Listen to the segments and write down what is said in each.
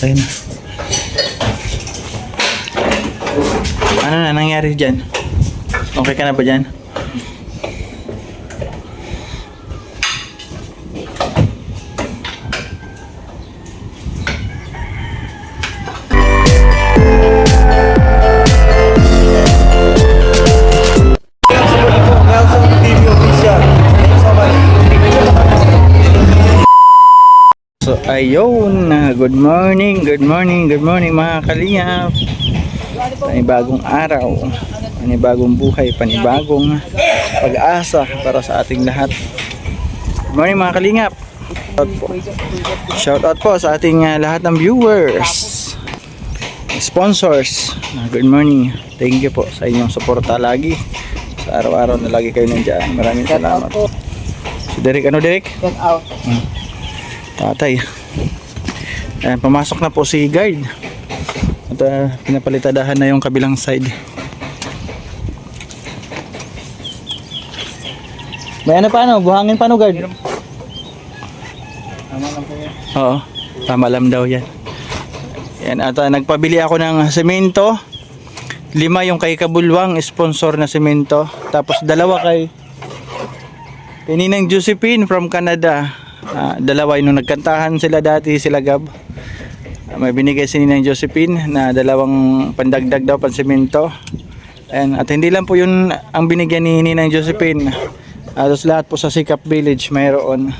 patay na. Ano na nangyari dyan? Okay ka na ba dyan? So ayun, good morning mga kalingap. Panibagong araw, panibagong buhay, panibagong pag-asa para sa ating lahat. Good morning mga kalingap. Shout out po sa ating lahat ng viewers, sponsors. Good morning. Thank you po sa inyong suporta lagi. Sa araw-araw na lagi kayo nandiyan. Maraming salamat. Si Derek, ano Derek? Get out. Tatay. Ayan, pumasok na po si guard. At pinapalitadahan na yung kabilang side. May ano pa ano? Buhangin pa no guard? Tama lang po yan. Oo. Tama lang daw yan. Yan, at nagpabili ako ng semento. 5 yung kay Kabulwang, sponsor na semento. Tapos 2 kay Ninang Josephine from Canada. 2 yung nagkantahan sila dati, sila Gab. May binigay si Ninang Josephine na 2 pandagdag daw pansemento. Ayan, at hindi lang po yun ang binigyan ni Ninang Josephine. Tapos lahat po sa Sikap Village mayroon.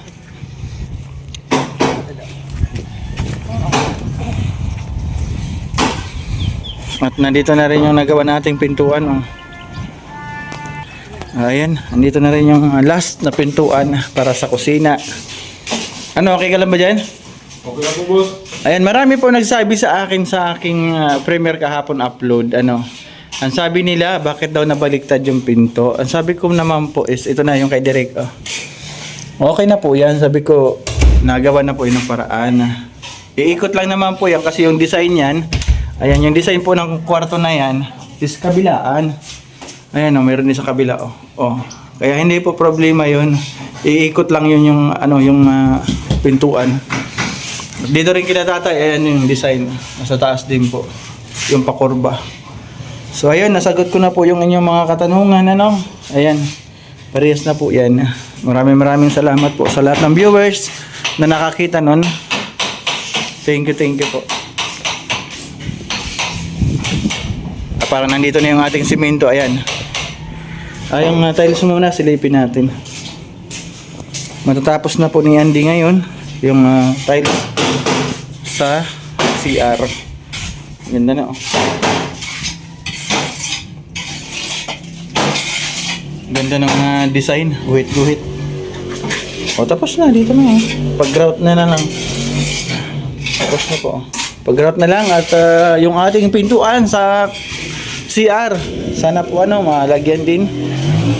At nandito na rin yung nagawa nating pintuan. Oh. Ayan, nandito na rin yung last na pintuan para sa kusina. Ano, okay ka lang ba dyan? Okay lang po, boss. Ayan, marami po nagsabi sa akin sa aking premiere kahapon upload. Ano, ang sabi nila, bakit daw nabaliktad yung pinto? Ang sabi ko naman po is, ito na yung kay Derek. Oh. Okay na po yan. Sabi ko, nagawa na po yun ng paraan. Iikot lang naman po yan kasi yung design yan, ayan, yung design po ng kwarto na yan is kabilaan. Ayan, oh, meron din sa kabila. Oh. Oh. Kaya hindi po problema yun. Iikot lang yun yung, ano, yung pintuan. Dito rin kina tatay, ayan yung design. Nasa taas din po. Yung pakurba. So ayun, nasagot ko na po yung inyong mga katanungan. Ano? Ayan. Parehas na po yan. Maraming salamat po sa lahat ng viewers na nakakita nun. Thank you po. Parang nandito na yung ating simento. Ayan. Yung tiles muna, silipin natin. Matatapos na po ni Andy ngayon yung tiles sa CR. Ganda na oh. Ganda ng design. Guhit. O tapos na, dito na oh. Pag-grout na lang. Tapos na po. Pag-grout na lang at yung ating pintuan sa CR. Sana po ano, malagyan din.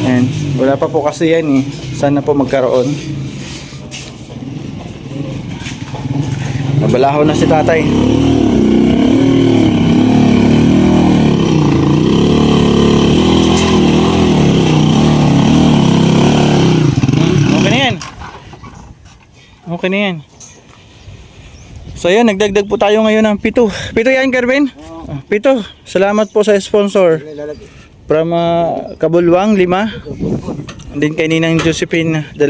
Ayan. Wala pa po kasi yan eh. Sana po magkaroon. Nabalaho na si tatay. Okay na yan. Okay na yan. So yun, nagdagdag po tayo ngayon ng 7. 7 yan, Carmen? 7. Salamat po sa sponsor. From Kabulwang, 5. And then kay Ninang Josephine, 2.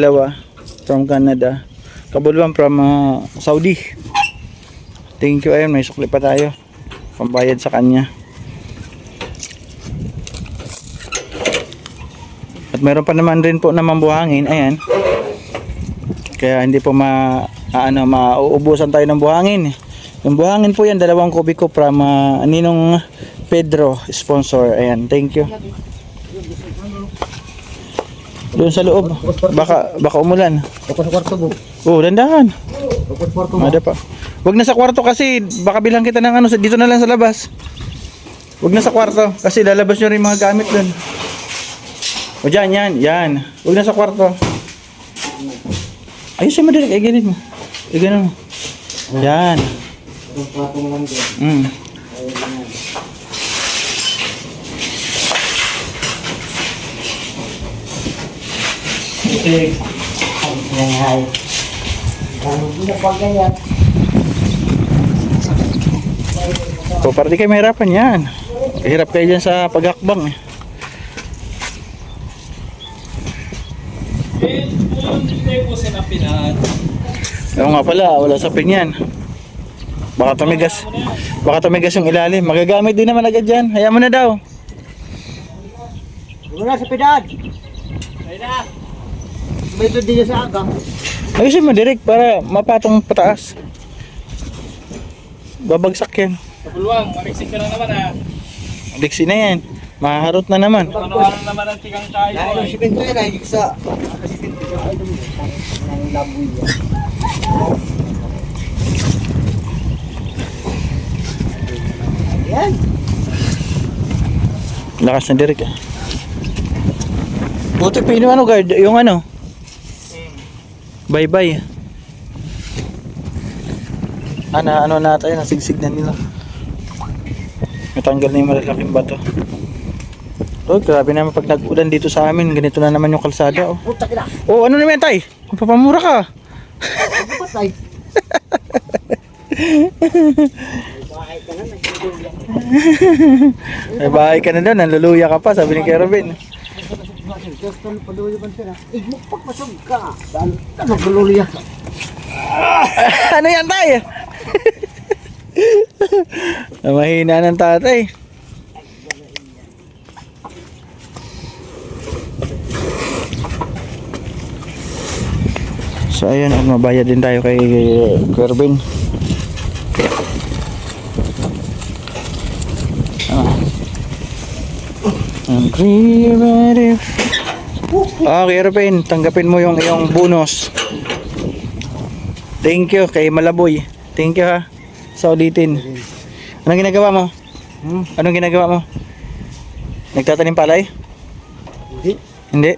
From Canada. Kabulwang from Saudi. Thank you. Ayun, may sukli pa tayo. Pambayad sa kanya. At meron pa naman rin po naman buhangin. Ayan. Kaya hindi po mauubusan tayo ng buhangin. Yung buhangin po yan, 2 kubiko from Ninong Pedro, sponsor. Ayan, thank you. Doon sa loob. Baka umulan. Tapos sa kwarto po. Oh, dandahan. Tapos sa kwarto mo. Ada pa. Wag na sa kwarto kasi baka bilang kita ng ano, dito na lang sa labas. Wag na sa kwarto kasi lalabas nyo rin mga gamit doon. O dyan, yan. Wag na sa kwarto. Ayusin mo direct, ay ganit mo. Ay ganun mo. Yan. Yung kwarto mo lang dyan. Ay, ay. Ano na pag ganyan? O, para di kayo mahirapan yan. Hirap kayo dyan sa paghakbang eh. Oo nga pala, wala sa pinyan. Baka tumigas yung ilalim. Magagamit din naman agad dyan. Hayaan mo na daw. Wala sa pedad. May ito din sa aga. Ayusin mo direct para mapatong pataas. Babagsak yan. Kapuluang, mariksik ka lang naman ha. Diksi na yan. Maharot na naman. Ano-ano naman ang tigang tayo. Dahil yung simento yan ay sa simento ay dumi. Ang laboy yan. Yan. Lakas na direct ah. Buti pa yung ano guard, yung ano. Bye-bye. Ano na tayo, nasigsig na nila. Natanggal na yung malalaking bato. Oh, grabe naman pag nag-ulan dito sa amin. Ganito na naman yung kalsada. Oh, Puta ka na. oh ano naman tay? Papamura ka. Ano ba tayo? Bahay ka na. May bahay ka na doon. Nanluluya ka pa, sabi ni Kuya Robin. Diyos ko, padulo ba sila? Magpagpasog ka. Ano paluliya ka? Ano yan tay? Mahina ng tatay. So ayun, mabayad din tayo kay Kerbin. Kerbin, tanggapin mo yung iyong bonus. Thank you kay Malaboy. Thank you ha. Sa ulitin. Anong ginagawa mo? Anong ginagawa mo? Nagtatanim palay? Hindi. Hindi.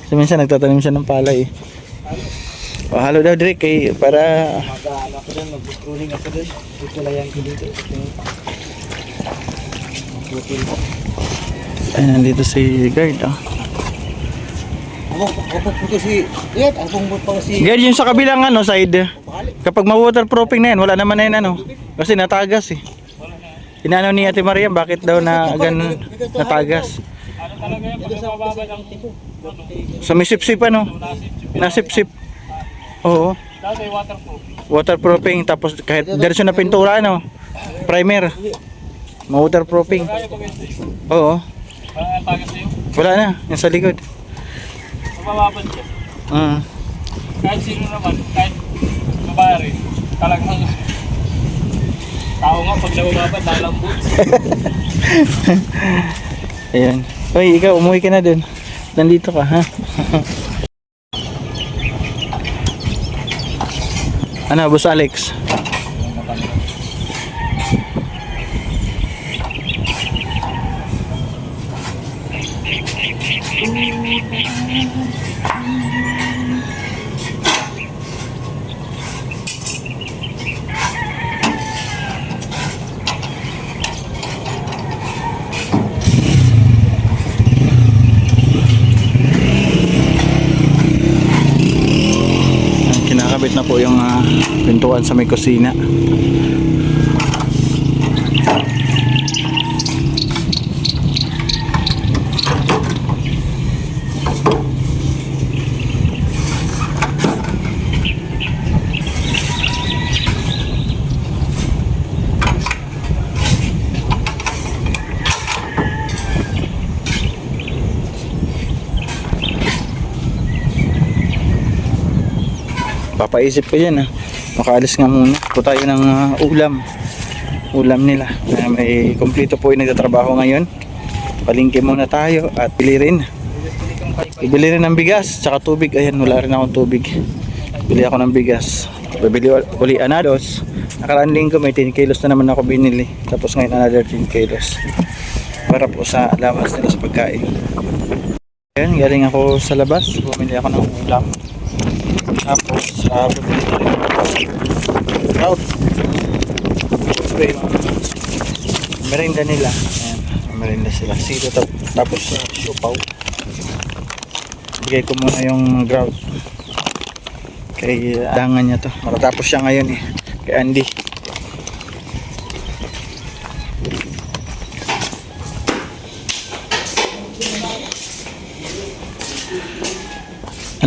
So, minsan nagtatanim siya ng palay. O, halo daw direct kay para Mag-aala ko doon, mag-pruning ako doon. Dito lang yan ko dito. ay nandito si guard. Oh. Ako puto si Ed, ang pumbot pa si Guard yung sa kabilang ano side. Kapag ma-waterproofing na yan, wala naman na yan ano. Kasi natagas eh. Inano ni Ate Maria, bakit daw na ganun natagas? Ano talaga yan, pag mababa ng tipo. So may sip-sip ano? Nasip-sip. Oo. Dati waterproof. Waterproofing tapos kahit diretso na pintura ano. Primer. Ma-waterproofing. Kaya pag ito, Oo. ang tagas sa'yo. Wala na, yung sa likod. Mababad siya. Kahit sino naman, kahit babae, talagang tao nga pag nababad, lalambot. Ayan. Hoy, ikaw umuwi ka na dun. Nandito ka ha. Ano, Boss Alex? Kinakabit na po yung pintuan sa may kusina. Papaisip ko yan makaalis nga muna po tayo ng ulam nila may kumpleto po yung nagtatrabaho ngayon. Palingki muna tayo at bili rin ng bigas tsaka tubig. Ayan, wala rin akong tubig, bili ako ng bigas. Bibili uli anados. Nakaraan linggo may 10 kilos na naman ako binili, tapos ngayon another 10 kilos para po sa allowance nila sa pagkain. Ayan, galing ako sa labas, bumili ako ng ulam. Tapos out merinda nila. Ayan, merinda sila sito tapos siupaw. Bigay ko muna yung grout kay dangan niya to, matatapos siya ngayon kay Andy.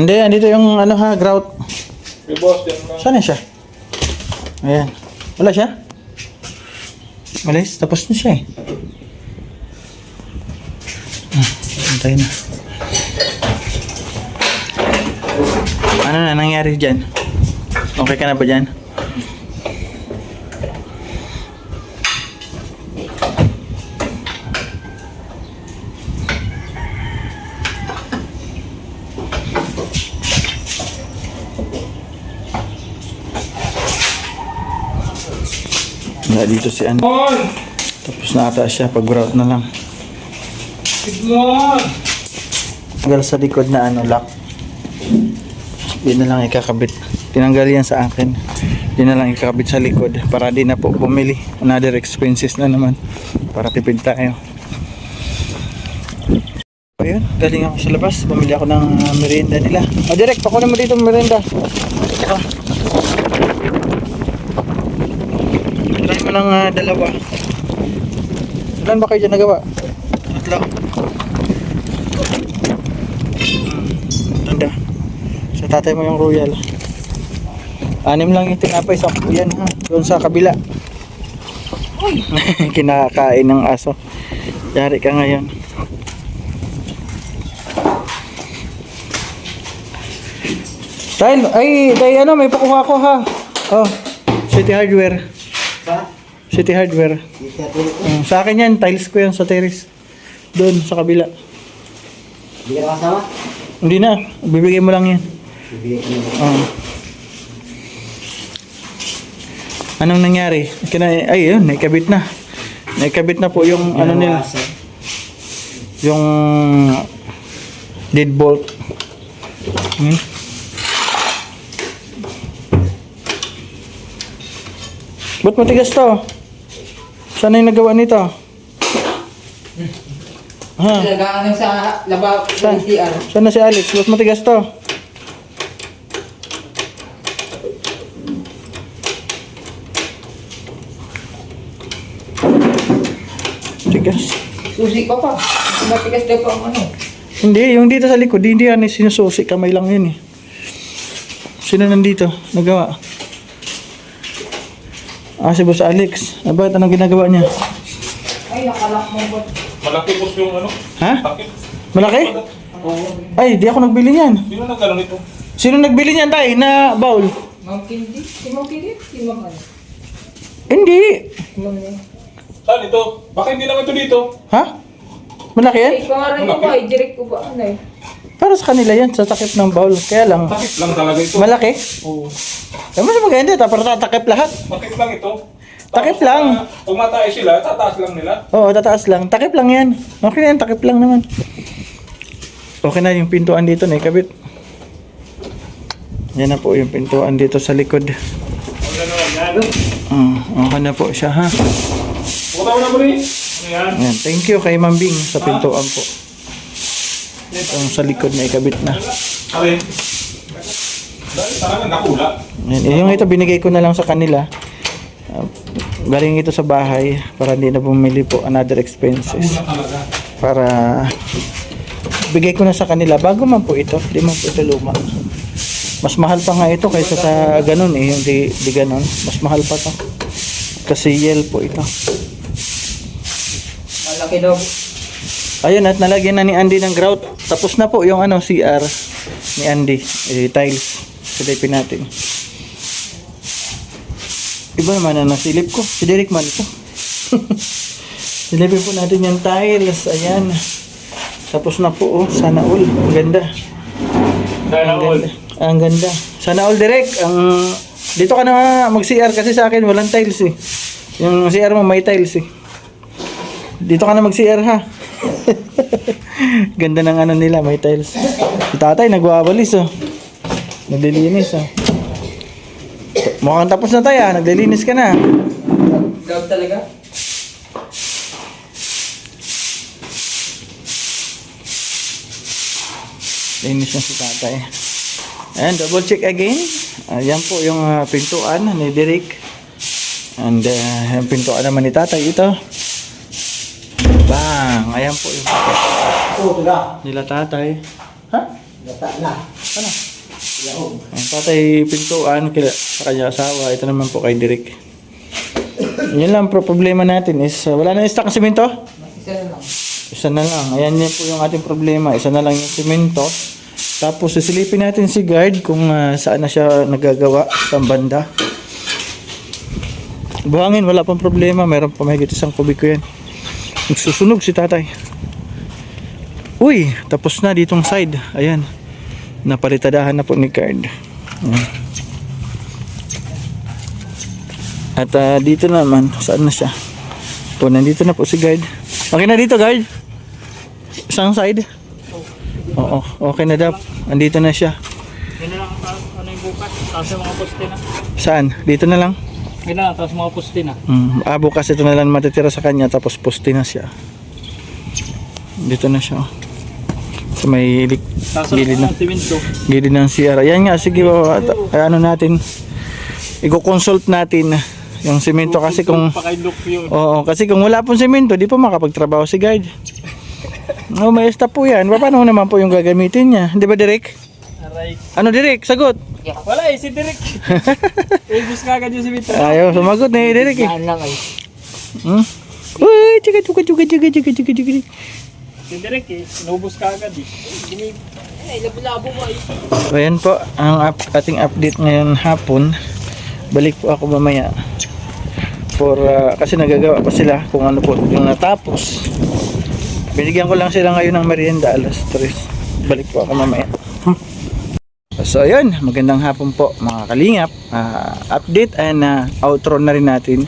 Hindi, andito yung ano ha, grout. Hey boss, yan lang. Saan na siya? Ayan. Wala siya? Malis, tapos na siya eh. Antay na. Ano na nangyari dyan? Okay ka na ba dyan? Wala dito si ano. On! Tapos na ata siya, pag-grout na lang. Sigmon! Tanggal sa likod na ano, lock. Di na lang ikakabit. Tinanggal yan sa akin. Di na lang ikakabit sa likod para di na po bumili. Another expenses na naman. Para tipid tayo. Ayun, galing ako sa labas. Bumili ako ng merienda nila. O, direct, pakunin mo dito ang merienda. Ito. Try mo ng dalawa. Ilan ba kayo dyan nagawa? Tatlo. Tanda. Sa tatay mo yung royal. 6 lang yung tinapay. 10 yan ha. Doon sa kabila. Kinakain ng aso. Yari ka ngayon. Tay, ano, may pakuha ko ha. Oh, City Hardware. Ba? City Hardware. Di siya tulog ko. Sa akin yan, tiles ko yan sa terrace. Doon, sa kabila. Di ka nakasama? Hindi na, bibigay mo lang yan. Bibigyan ko na. Anong nangyari? Ay, yun, naikabit na. Naikabit na po yung ano nila. Yung deadbolt. Ba't matigas to? Saan na yung nagawa nito? Ha? Nagaano sa laba sa Saan? CR. Saan na si Alex? Ba't matigas to? Tigas. Susi pa pa. Matigas daw pa ang ano. Hindi, yung dito sa likod, hindi yan sinususi. Kamay lang yun eh. Sino nandito? Nagawa? Si Boss Alex. Bakit anong ginagawa niya? Ay, nakalak mo ba? Malaki boss yung ano. Ha? Takip. Malaki? Oo. Ay, di ako nagbili niyan. Sino nagkaroon ito? Sino nagbili niyan tayo na bowl? Ma'am Kindi? Si Ma'am Kindi? Si Ma'am ano? Hindi. Si Ma'am ano? Saan ito? Bakit hindi lang ito dito? Ha? Malaki yan? Ay, pangalan ko ba? Direct ko ba? Ano eh? Para sa kanila yan, sa takip ng bowl. Kaya lang, Takip lang talaga ito. malaki. Oo. Ay, mas maganda. Tapos tatakip lahat. Takip lang ito. Takip Tapos, lang. Tumatay sila, tataas lang nila. Oo, tataas lang. Takip lang yan. Okay yan, takip lang naman. Okay na yung pintuan dito na ikabit. Yan na po yung pintuan dito sa likod. Okay na po siya ha. Buta mo na mo rin. Ayan. Yan. Thank you kay Mambing sa pintuan po. Yung sa likod na ikabit na. Alin? Dahil talaga nakula. Yan. Yung ito binigay ko na lang sa kanila. Galing ito sa bahay para hindi na bumili po another expenses. Nakula talaga. Para bigay ko na sa kanila bago man po ito. Di man po ito luma. Mas mahal pa nga ito kaysa sa ganun eh. Yung di ganun. Mas mahal pa to. Kasi yel po ito. Malaki daw. Ayun at nalagyan na ni Andy ng grout. Tapos na po yung ano CR ni Andy. Tiles. Silipin natin. Iba naman na nasilip ko. Si Derek man ito. Silipin po natin yung tiles. Ayan. Tapos na po. Sana all. Ang ganda. Dahil Ang ganda. Ang ganda. Sana all Derek. Dito ka na mag-CR kasi sa akin walang tiles eh. Yung CR mo may tiles eh. Dito ka na mag-CR ha. Ganda ng ano nila, may tiles. Si tatay nagwawalis oh. Naglilinis oh. Mukhang tapos na tayo ah. Naglilinis ka na. Daw talaga? Linis na si tatay. And double check again. Ayan po yung pintuan ni Derek. And yung pintuan naman ni tatay ito. Bang! Ayan po yung Oo, tula. nila tatay. Ha? Gata na. Ang tatay pintuan sa kanya asawa. Ito naman po kay Derek. Yun lang problema natin is wala na stock ng simento? Isa na lang. Isa na lang. Ayan yan po yung ating problema. Isa na lang yung simento. Tapos sisilipin natin si guard kung saan na siya nagagawa sa banda. Buhangin, wala pang problema. Meron pa mahigit 1 kubiko yan. Nagsusunog si tatay. Uy, tapos na ditong side. Ayan. Napalitadahan na po ni guard. Ayan. At dito naman, saan na siya? Po, nandito na po si guard. Okay na dito, guard? Isang side? Oo, okay na daw. Andito na siya. Yan na lang ano yung bukas. Tapos mga poste na. Saan? Dito na lang? Yan na lang, tapos mga poste na. Bukas ito na lang matitira sa kanya tapos poste na siya. Dito na siya. Sa may Tapos gilid na. simento. Gilid ng CR. Ayan nga, sige ano natin. I-consult natin yung simento kasi kung Pakailok yun. oo, kasi kung wala pong simento, di pa makapagtrabaho si guard. Oh, may stop po yan. Paano naman po yung gagamitin niya? Di ba, Derek? Aray. Ano, Derek? Sagot. Wala eh, si Derek. Ibus ka agad yung simento. Ayaw, sumagot na Derek eh. Saan lang ay. Uy, chika. Si Derek eh, sinubos ka agad eh. Ay, labo-labo mo ay. So, ayan po, ang ating update ngayon hapon. Balik po ako mamaya. Kasi nagagawa pa sila kung ano po yung natapos. Binigyan ko lang sila ngayon ng merienda, alas 3. Balik po ako mamaya. So ayun, magandang hapon po mga kalingap. Update and outro na rin natin.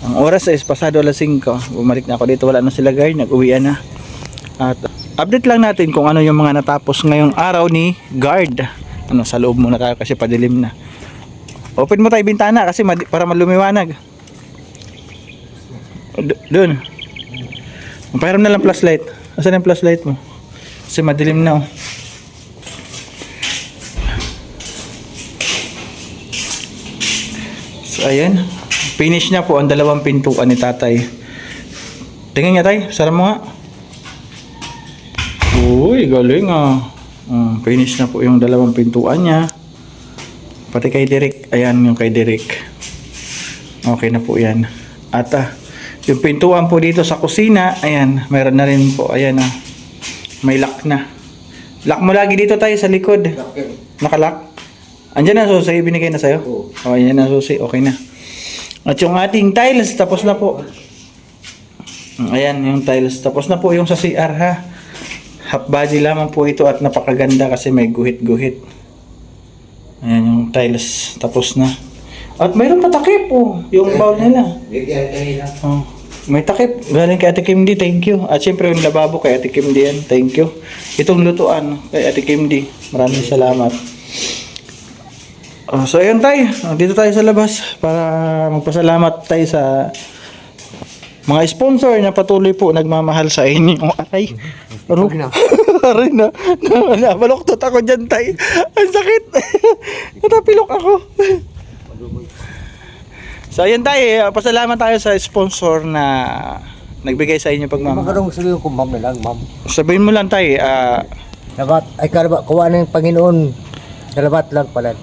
Ang oras is pasado alas 5. Bumalik na ako dito, wala na sila guard, nag-uwian na. At update lang natin kung ano yung mga natapos ngayong araw ni guard. Sa loob muna tayo kasi padilim na. Open mo tayo bintana kasi para malumiwanag. Doon. Pahiram na lang flashlight. Asan yung flashlight mo? Kasi madilim na oh. So ayan. Finish na po ang 2 pintuan ni tatay. Tingnan niya tay. Sara mo nga. Uy, galing ah. Finish na po yung 2 pintuan niya. Pati kay Derek. Ayan yung kay Derek. Okay na po yan. At yung pintuan po dito sa kusina, ayan, mayroon na rin po, ayan may lock na. Lock mo lagi dito tayo sa likod. Nakalock. Andyan na susi, binigay na sa'yo? Oo. Ayan na susi, okay na. At yung ating tiles, tapos na po. Ayan, yung tiles, tapos na po yung sa CR ha. Half body lamang po ito at napakaganda kasi may guhit-guhit. Ayan yung tiles, tapos na. At mayroon pa takip oh, yung bowl nila. Oh. May takip. Galing kay Ate Kim D. Thank you. At syempre yung lababo kay Ate Kim D yan. Thank you. Itong lutuan kay Ate Kim D. Maraming salamat. So ayun tayo. Dito tayo sa labas para magpasalamat tayo sa mga sponsor na patuloy po nagmamahal sa inyo. Aray. Aray na. Nabaloktot ako dyan tayo. Ang sakit. Natapilok ako. So ayun tayo, pasalamat tayo sa sponsor na nagbigay sa inyo pagmamahal. Magandang sabihin ko ma'am na lang ma'am. Sabihin mo lang tayo, Salamat. Ay karabat, kuha ng Panginoon. Salamat lang pala.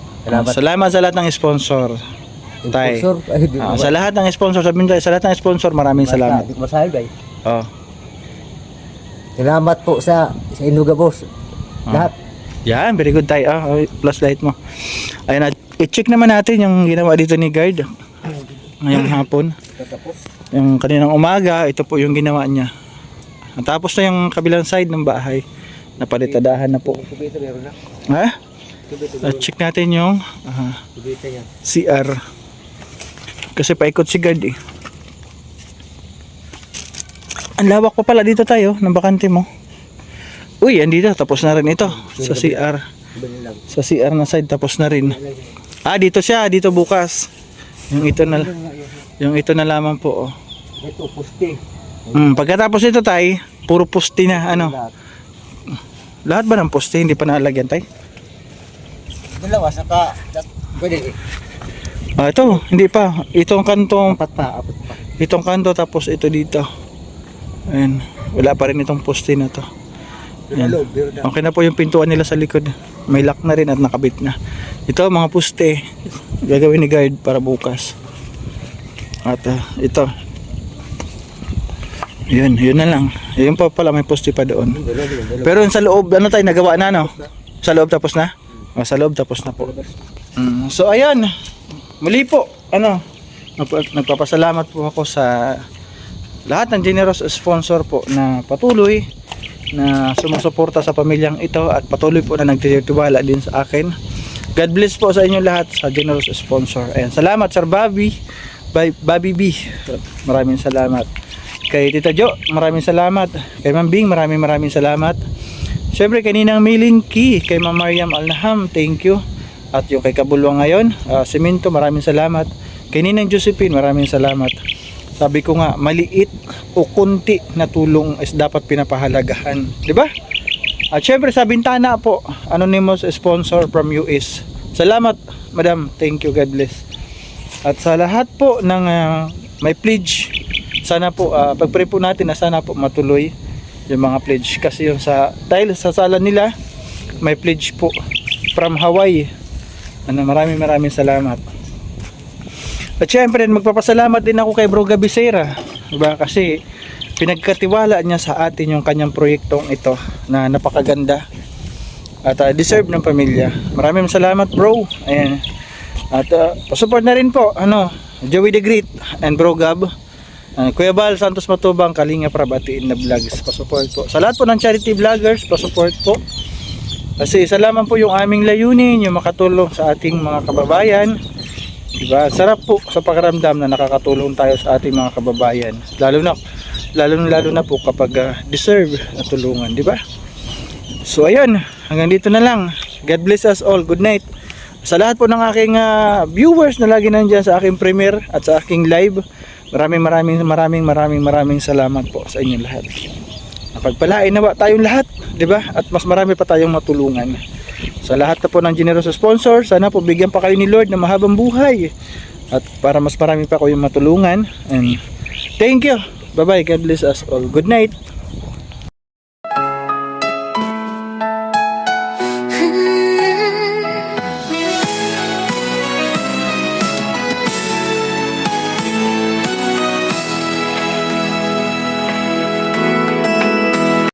salamat sa lahat ng sponsor. Tay. Sponsor. Ay, di Sa lahat ng sponsor, sabihin tayo, sa lahat ng sponsor, maraming salamat. Di masabi ay. Oh. Salamat po sa Inuga boss. Lahat. Yan, very good tayo. Plus light mo. Ayun, i-check naman natin yung ginawa dito ni guard. Ngayong hapon. Yung kaninang umaga, ito po yung ginawa niya. Tapos na yung kabilang side ng bahay. Napalitadahan na po. Ha? Check natin yung CR. Kasi paikot si guard eh. Ang lawak pa pala dito tayo, ng bakante mo. Uy, andito, tapos na rin ito. Sa CR. Sa CR na side, tapos na rin. Dito siya, dito bukas. Yung ito na lamang po. Oh. Ito, pusti. Pagkatapos ito tay, puro pusti na. Ano? Lahat ba ng pusti, hindi pa nalagyan tay? Dalawa, saka, pwede eh. Ito, hindi pa. Itong kantong, Apat pa. itong kanto, tapos ito dito. Ayan. Wala pa rin itong pusti na to. Ayan. Okay na po yung pintuan nila sa likod. May lock na rin at nakabit na. Ito mga puste, gagawin ni guard para bukas. At ito. Yun na lang. Yun pa pala, may poste pa doon. Pero sa loob, ano tayo, nagawa na no? Sa loob tapos na? Sa loob tapos na po. So ayan, muli po, nagpapasalamat po ako sa lahat ng generous sponsor po na patuloy na sumusuporta sa pamilyang ito at patuloy po na nagtitiwala din sa akin. God bless po sa inyo lahat sa generous sponsor. Ayan, salamat Sir Bobby B. Maraming salamat. Kay Tita Jo, maraming salamat. Kay Ma'am Bing, maraming salamat. Siyempre kay Ninang Milingki, kay Ma'am Mariam Alnaham, thank you. At yung kay Kabulwang ngayon, Semento, maraming salamat. Kay Ninang Josephine, maraming salamat. Sabi ko nga, maliit o kunti na tulong is dapat pinapahalagahan, di ba? At syempre sa bintana po, anonymous sponsor from US. Salamat, Madam. Thank you, God bless. At sa lahat po ng may pledge, sana po pagpray po natin na sana po matuloy yung mga pledge kasi yung dahil sa sala nila may pledge po from Hawaii. Maraming salamat. At syempre magpapasalamat din ako kay Bro Gabisera, diba? Kasi pinagkatiwala niya sa atin yung kanyang proyektong ito na napakaganda at deserve ng pamilya. Maraming salamat bro. Ayan. At pasupport na rin po Joey the Great and Bro Gab, Kuya Bal Santos Matubang, Kalinga Prabatiin na vlogs, pasupport po. Sa lahat po ng charity vloggers, pasupport po. Kasi isa lamang po yung aming layunin, yung makatulong sa ating mga kababayan. Diba? Sarap po sa pakiramdam na nakakatulong tayo sa ating mga kababayan. Lalo na po kapag deserve na tulungan, di ba? So ayun, hanggang dito na lang. God bless us all. Good night. Sa lahat po ng aking viewers na lagi nandiyan sa aking premiere at sa aking live, maraming salamat po sa inyo lahat. Napagpalain na tayong lahat, di ba? At mas marami pa tayong matulungan. Sa lahat na po ng generous sponsor, sana po bigyan pa kayo ni Lord ng mahabang buhay at para mas marami pa kayong matulungan. And thank you. Bye bye. God bless us all. Good night.